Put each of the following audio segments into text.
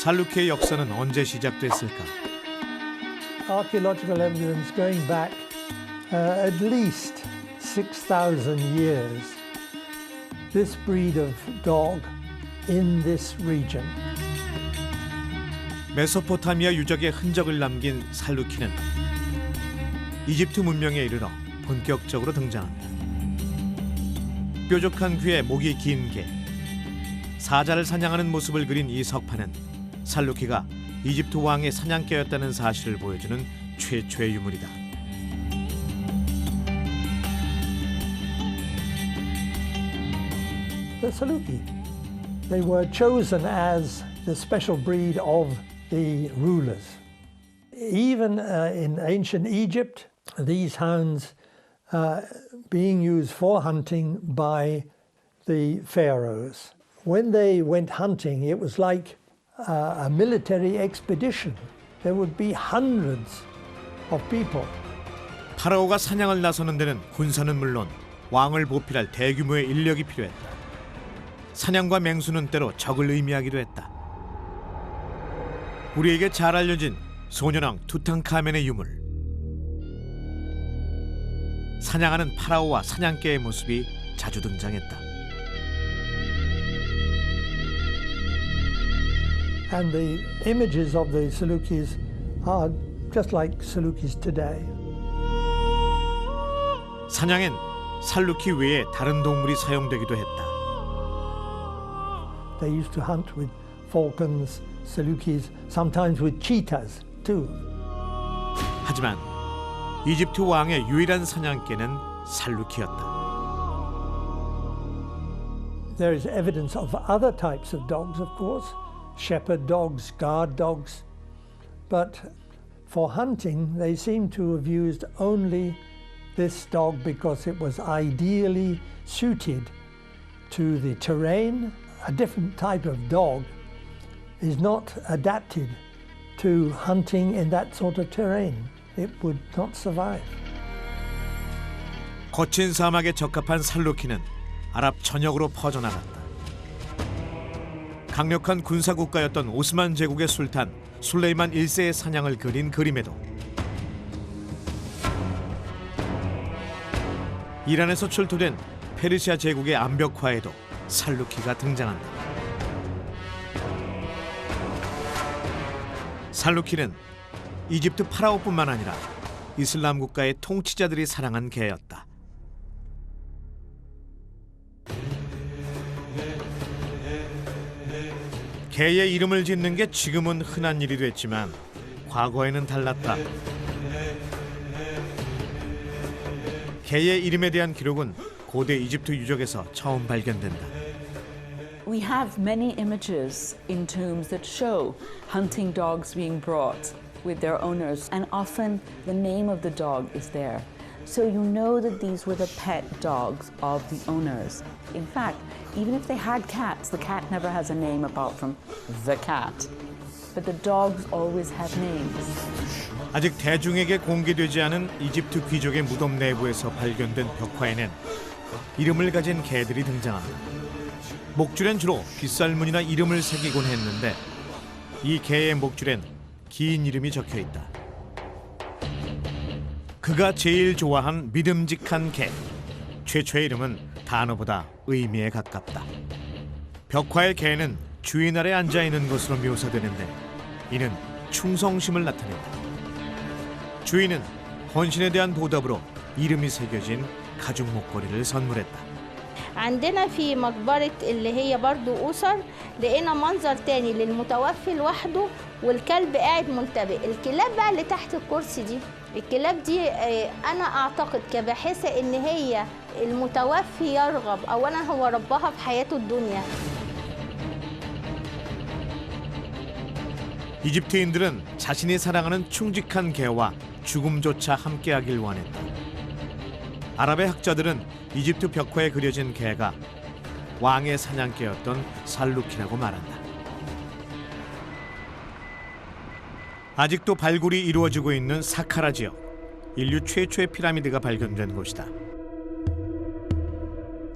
살루키의 역사는 언제 시작됐을까? Archaeological evidence going back at least 6,000 years. This breed of dog in this region. 메소포타미아 유적의 흔적을 남긴 살루키는 이집트 문명에 이르러 본격적으로 등장한다. 뾰족한 귀에 목이 긴 개, 사자를 사냥하는 모습을 그린 이 석판은 살루키가 이집트 왕의 사냥개였다는 사실을 보여주는 최초의 유물이다. The Saluki, they were chosen as the special breed of the rulers. Even in ancient Egypt, these hounds being used for hunting by the pharaohs. When they went hunting, it was like a military expedition. There would be hundreds of people. 파라오가 사냥을 나서는 데는 군사는 물론 왕을 보필할 대규모의 인력이 필요했다. 사냥과 맹수는 때로 적을 의미하기도 했다. 우리에게 잘 알려진 소년왕 투탕카멘의 유물. 사냥하는 파라오와 사냥개의 모습이 자주 등장했다. And the images of the Salukis are just like Salukis today. 사냥엔 살루키 외에 다른 동물이 사용되기도 했다. They used to hunt with falcons, Salukis, sometimes with cheetahs too. 하지만 이집트 왕의 유일한 사냥개는 살루키였다. There is evidence of other types of dogs, of course, shepherd dogs, guard dogs, but for hunting they seem to have used only this dog because it was ideally suited to the terrain. A different type of dog is not adapted to hunting in that sort of terrain. It would not survive. 거친 사막에 적합한 살루키는 아랍 전역으로 퍼져나갔다. 강력한 군사국가였던 오스만 제국의 술탄 술레이만 1세의 사냥을 그린 그림에도 이란에서 출토된 페르시아 제국의 암벽화에도 살루키가 등장한다. 살루키는 이집트 파라오뿐만 아니라 이슬람 국가의 통치자들이 사랑한 개였다. 개의 이름을 짓는 게 지금은 흔한 일이 됐지만 과거에는 달랐다. 개의 이름에 대한 기록은 고대 이집트 유적에서 처음 발견된다. We have many images in tombs that show hunting dogs being brought with their owners, and often the name of the dog is there. So you know that these were the pet dogs of the owners. In fact, even if they had cats, the cat never has a name apart from the cat. But the dogs always have names. 아직 대중에게 공개되지 않은 이집트 귀족의 무덤 내부에서 발견된 벽화에는 이름을 가진 개들이 등장합니다. 목줄엔 주로 빗살무늬나 이름을 새기곤 했는데 이 개의 목줄엔 긴 이름이 적혀 있다. 그가 제일 좋아한 믿음직한 개. 최초의 이름은 단어보다 의미에 가깝다. 벽화의 개는 주인 아래 앉아 있는 것으로 묘사되는데 이는 충성심을 나타낸다. 주인은 헌신에 대한 보답으로 이름이 새겨진 가죽 목걸이를 선물했다. عندنا في مقبرة اللي هي برضو أسر لقينا منظر تاني للمتوفي لوحده والكلب قاعد منتبه. الكلاب بقى اللي تحت الكرسي دي، الكلاب دي أنا أعتقد كباحثة إن هي المتوفي يرغب أولا هو ربها في حياته الدنيا. 이집트인들은 자신이 사랑하는 충직한 개와 죽음조차 함께하길 원했다. 아랍의 학자들은 이집트 벽화에 그려진 개가 왕의 사냥개였던 살루키라고 말한다. 아직도 발굴이 이루어지고 있는 사카라 지역, 인류 최초의 피라미드가 발견된 곳이다.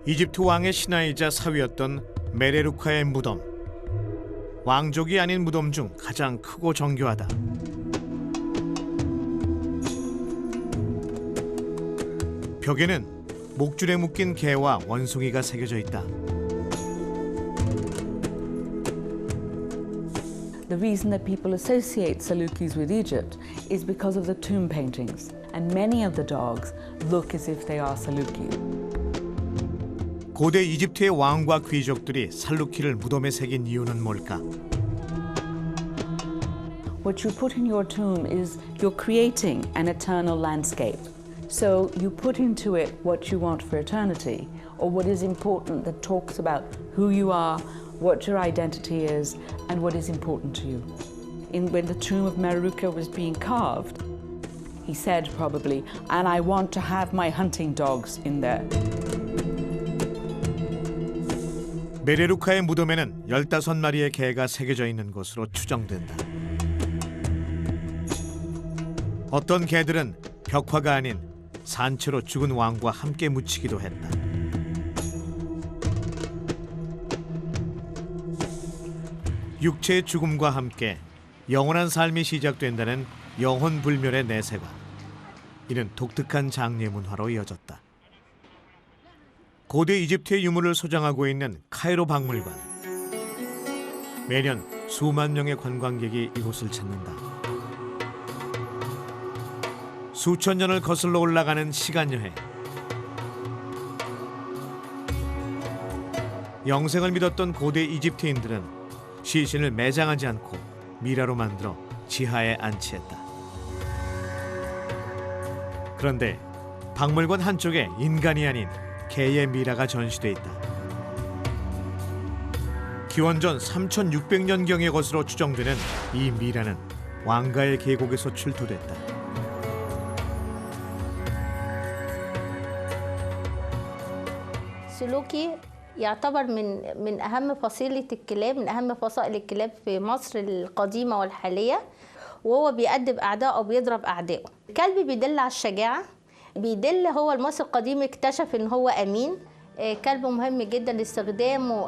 이집트 왕의 신하이자 사위였던 메레루카의 무덤. 왕족이 아닌 무덤 중 가장 크고 정교하다. 벽에는 목줄에 묶인 개와 원숭이가 새겨져 있다. The reason that people associate Salukis with Egypt is because of the tomb paintings, and many of the dogs look as if they are Saluki. 고대 이집트의 왕과 귀족들이 살루키를 무덤에 새긴 이유는 뭘까? What you put in your tomb is you're creating an eternal landscape. So you put into it what you want for eternity, or what is important that talks about who you are, what your identity is, and what is important to you. When the tomb of Mereruka was being carved, he said probably, and I want to have my hunting dogs in there. 메레루카의 무덤에는 15마리의 개가 새겨져 있는 것으로 추정된다. 어떤 개들은 벽화가 아닌 산채로 죽은 왕과 함께 묻히기도 했다. 육체의 죽음과 함께 영원한 삶이 시작된다는 영혼불멸의 내세관. 이는 독특한 장례 문화로 이어졌다. 고대 이집트의 유물을 소장하고 있는 카이로 박물관. 매년 수만 명의 관광객이 이곳을 찾는다. 수천 년을 거슬러 올라가는 시간 여행. 영생을 믿었던 고대 이집트인들은 시신을 매장하지 않고 미라로 만들어 지하에 안치했다. 그런데 박물관 한쪽에 인간이 아닌 개의 미라가 전시돼 있다. 기원전 3600년경의 것으로 추정되는 이 미라는 왕가의 계곡에서 출토됐다. سلوكي يعتبر من أهم فصيلة الكلاب، من أهم فصائل الكلاب في مصر القديمة والحالية، وهو بيأدب أعدائه وبيضرب أعدائه. الكلب بيدل على الشجاعة، بيدل هو المصري القديم اكتشف إن هو أمين. كلب مهم جدا لاستخدامه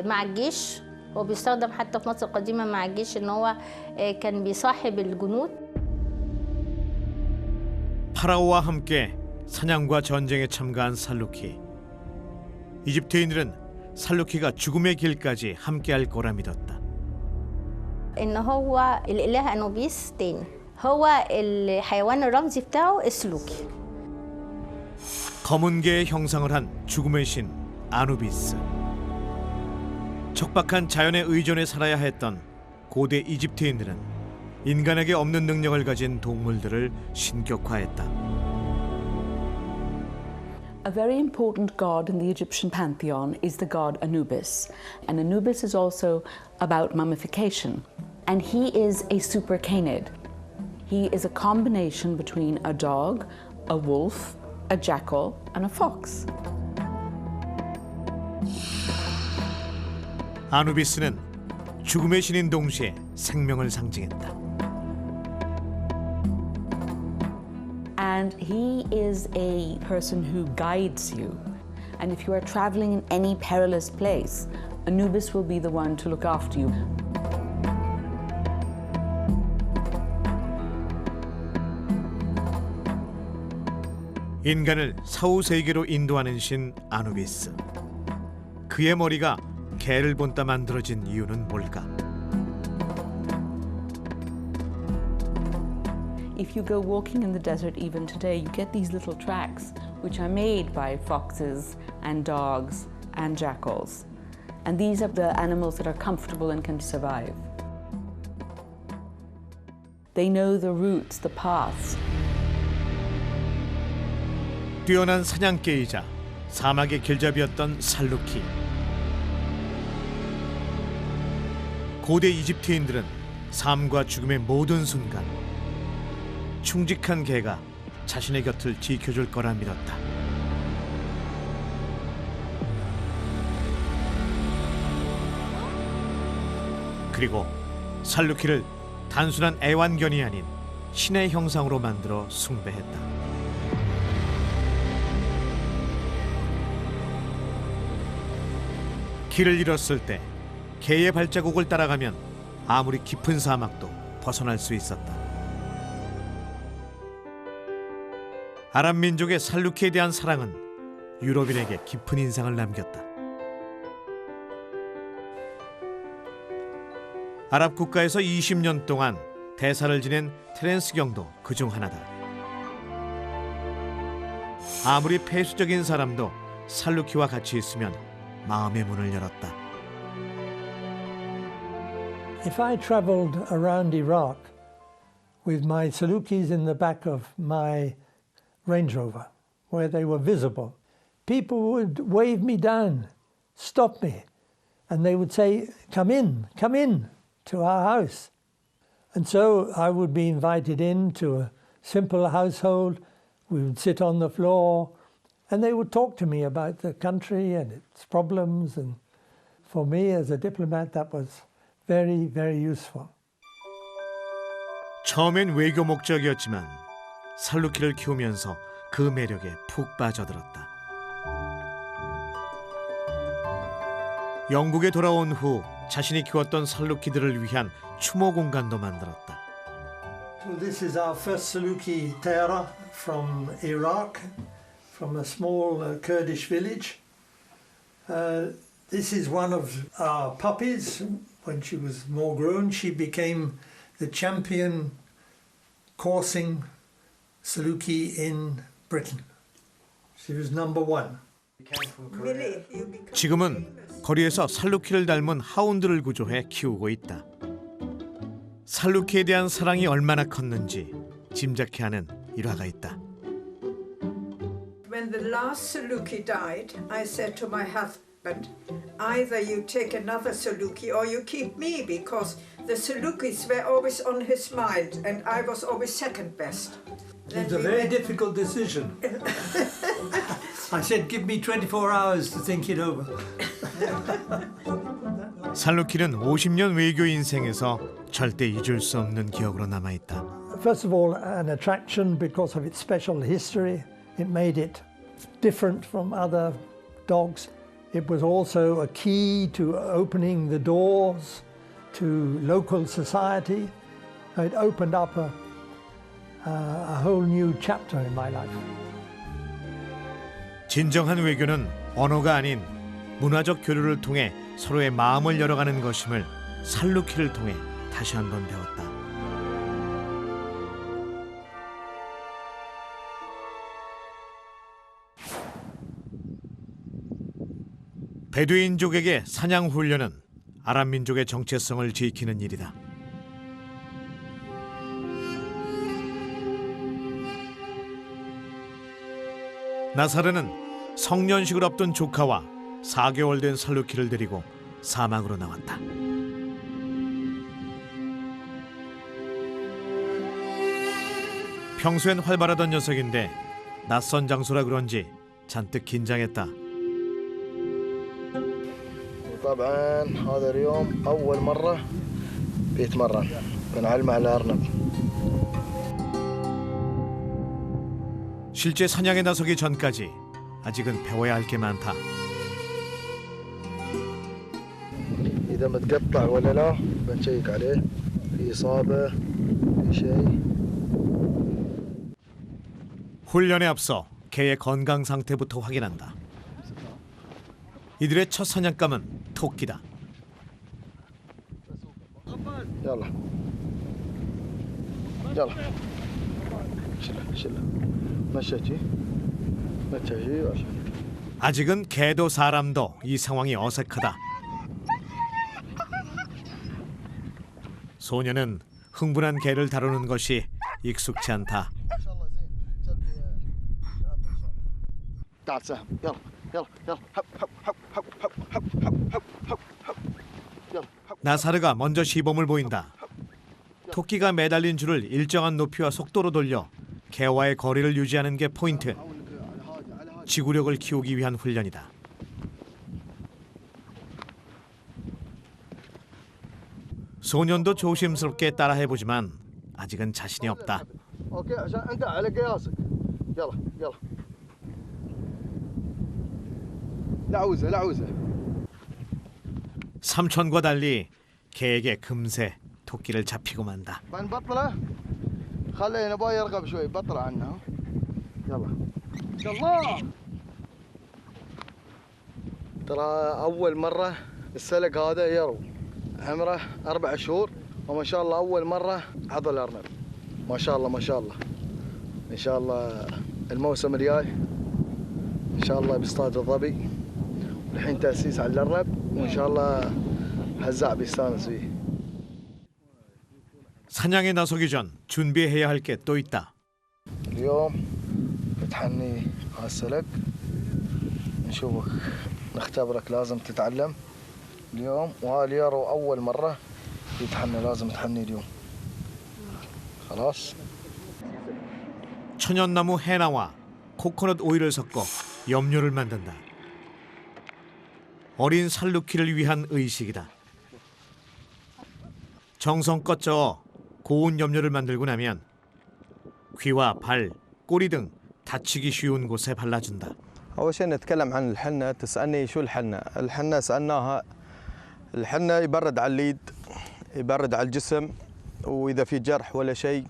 مع الجيش، هو بيستخدم حتى في مصر القديمة مع الجيش إن هو كان بيصاحب الجنود. 파라오와 함께 사냥과 전쟁에 참가한 살루키. 이집트인들은 살루키가 죽음의 길까지 함께할 거라 믿었다. إن هو الإله أنوبيس تاني، هو الحيوان الرمزي بتاعه السلوكي. 검은 개의 형상을 한 죽음의 신 아누비스. 척박한 자연에 의존해 살아야 했던 고대 이집트인들은 인간에게 없는 능력을 가진 동물들을 신격화했다. A very important god in the Egyptian pantheon is the god Anubis. And Anubis is also about mummification. And he is a supercanid. He is a combination between a dog, a wolf, a jackal, and a fox. 아누비스는 죽음의 신인 동시에 생명을 상징했다. And he is a person who guides you. And if you are traveling in any perilous place, Anubis will be the one to look after you. 인간을 사후세계로 인도하는 신 아누비스. 그의 머리가 개를 본따 만들어진 이유는 뭘까? If you go walking in the desert even today, you get these little tracks which are made by foxes and dogs and jackals. And these are the animals that are comfortable and can survive. They know the routes, the paths. 뛰어난 사냥개이자 사막의 길잡이였던 살루키. 고대 이집트인들은 삶과 죽음의 모든 순간 충직한 개가 자신의 곁을 지켜줄 거라 믿었다. 그리고 살루키를 단순한 애완견이 아닌 신의 형상으로 만들어 숭배했다. 길을 잃었을 때 개의 발자국을 따라가면 아무리 깊은 사막도 벗어날 수 있었다. 아랍 민족의 살루키에 대한 사랑은 유럽인에게 깊은 인상을 남겼다. 아랍 국가에서 20년 동안 대사를 지낸 테렌스 경도 그중 하나다. 아무리 폐쇄적인 사람도 살루키와 같이 있으면 마음의 문을 열었다. If I traveled around Iraq with my Salukis in the back of my Range Rover, where they were visible, people would wave me down, stop me, and they would say, come in to our house. And so I would be invited into a simple household. We would sit on the floor and they would talk to me about the country and its problems. And for me as a diplomat, that was very, very useful. 처음엔 외교 목적이었지만 살루키를 키우면서 그 매력에 푹 빠져들었다. 영국에 돌아온 후 자신이 키웠던 살루키들을 위한 추모 공간도 만들었다. So this is our first Saluki Tara from Iraq, from a small Kurdish village. This is one of our puppies. When she was more grown, she became the champion coursing Saluki in Britain. She was number one. 지금은 거리에서 살루키를 닮은 하운드를 구조해 키우고 있다. 살루키에 대한 사랑이 얼마나 컸는지 짐작케 하는 일화가 있다. When the last Saluki died, I said to my husband, either you take another Saluki or you keep me, because the Salukis were always on his mind and I was always second best. It's a very difficult decision. I said, give me 24 hours to think it over. 살루키는 50년 외교 인생에서 절대 잊을 수 없는 기억으로 남아있다. First of all, an attraction because of its special history. It made it different from other dogs. It was also a key to opening the doors to local society. It opened up a whole new chapter in my life. 진정한 외교는 언어가 아닌 문화적 교류를 통해 서로의 마음을 열어가는 것임을 살루키를 통해 다시 한번 배웠다. 베두인족에게 사냥 훈련은 아랍 민족의 정체성을 지키는 일이다. 나사르는 성년식을 앞둔 조카와 4개월 된 살루키를 데리고 사막으로 나왔다. 평소엔 활발하던 녀석인데 낯선 장소라 그런지 잔뜩 긴장했다. طبعا هذا اليوم أول مرة بيتمرن بنعلمه على الأرنب. 실제 사냥에 나서기 전까지 아직은 배워야 할 게 많다. إذا متقطع ولا لا بنشيك عليه في إصابة في شيء. 훈련에 앞서 개의 건강 상태부터 확인한다. 이들의 첫 사냥감은 토끼다. يلا يلا شيله مشيتي 아직은 개도 사람도 이 상황이 어색하다. 소녀는 흥분한 개를 다루는 것이 익숙치 않다. تعال سهم يلا يلا يلا هب هب هب هب هب هب هب هب هب يلا 나사르가 먼저 시범을 보인다. 토끼가 매달린 줄을 일정한 높이와 속도로 돌려 개와의 거리를 유지하는 게 포인트. 지구력을 키우기 위한 훈련이다. 소년도 조심스럽게 따라해보지만 아직은 자신이 없다. اوكي عشان انت على قياسك يلا يلا لعوزه لعوزه 삼촌과 달리 개에게 금세 토끼를 잡히고 만다. بنبطله خليه نبغى يرغب شوي بطل عنه يلا يلا ترى أول مرة السلق هذا يرو عمره 4 شهور وما شاء الله أول مرة عض الأرنب ما شاء الله ما شاء الله إن شاء الله الموسم الجاي إن شاء الله بيصطاد الظبي الحين تأسيس على الأرنب وإن شاء الله هزاع بيستانس فيه. 사냥에 나서기 전 준비해야 할 게 또 있다. اليوم بتحني هالسلق نشوفك نختبرك لازم تتعلم اليوم وهاليارو أول مرة يتحنى لازم تحني اليوم خلاص 천연나무 해나와 코코넛 오일을 섞어 염료를 만든다. 어린 살루키를 위한 의식이다. 정성껏 저어 고운 염료를 만들고 나면 귀와 발, 꼬리 등 다치기 쉬운 곳에 발라준다. أول شيء نتكلم عن الحنة. تسألني شو الحنة؟ الحنة سألناها الحنة يبرد على اليد يبرد على الجسم وإذا في جرح ولا شيء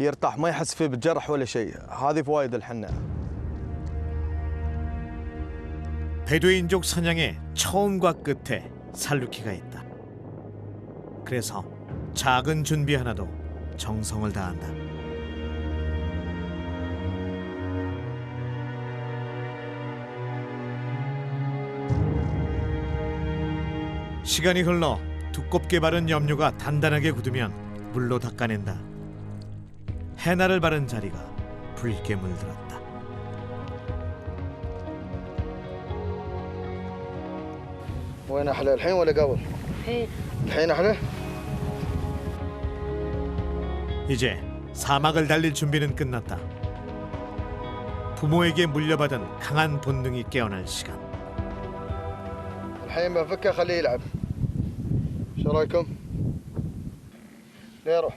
يرتاح ما يحس فيه بالجرح ولا شيء. هذه فوائد الحنة. 베두인족 사냥의 처음과 끝에 살루키가 있다. 그래서 작은 준비 하나도 정성을 다한다. 시간이 흘러 두껍게 바른 염료가 단단하게 굳으면 물로 닦아낸다. 해나를 바른 자리가 붉게 물들었다. وين أحلى الحين ولا قبل؟ الحين أحلى؟ 이제 사막을 달릴 준비는 끝났다. 부모에게 물려받은 강한 본능이 깨어날 시간. الحين بفكه خليه يلعب. شو رايكم؟ ليه روح؟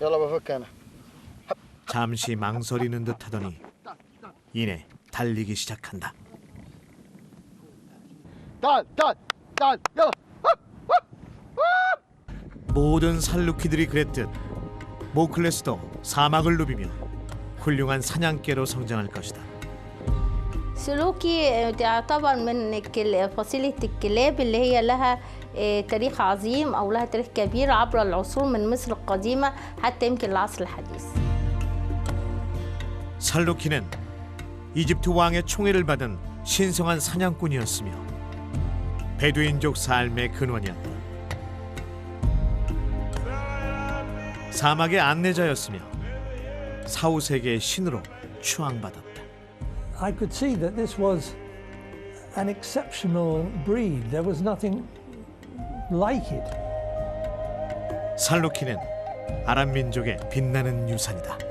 يلا بفك أنا. 잠시 망설이는 듯하더니 이내 달리기 시작한다. تعال تعال تعال يلا. 모든 살루키들이 그랬듯 모클레스도 사막을 누비며 훌륭한 사냥개로 성장할 것이다. سلوكي تعتبر من فصيلة الكلاب اللي هي لها تاريخ عظيم أو لها تاريخ كبير عبر العصور من مصر القديمة حتى يمكن العصر الحديث. 살루키는 이집트 왕의 총애를 받은 신성한 사냥꾼이었으며 베두인족 삶의 근원이었다. 사막의 안내자였으며 사후세계의 신으로 추앙받았다. I could see that this was an exceptional breed. There was nothing like it. 살루키는 아랍 민족의 빛나는 유산이다.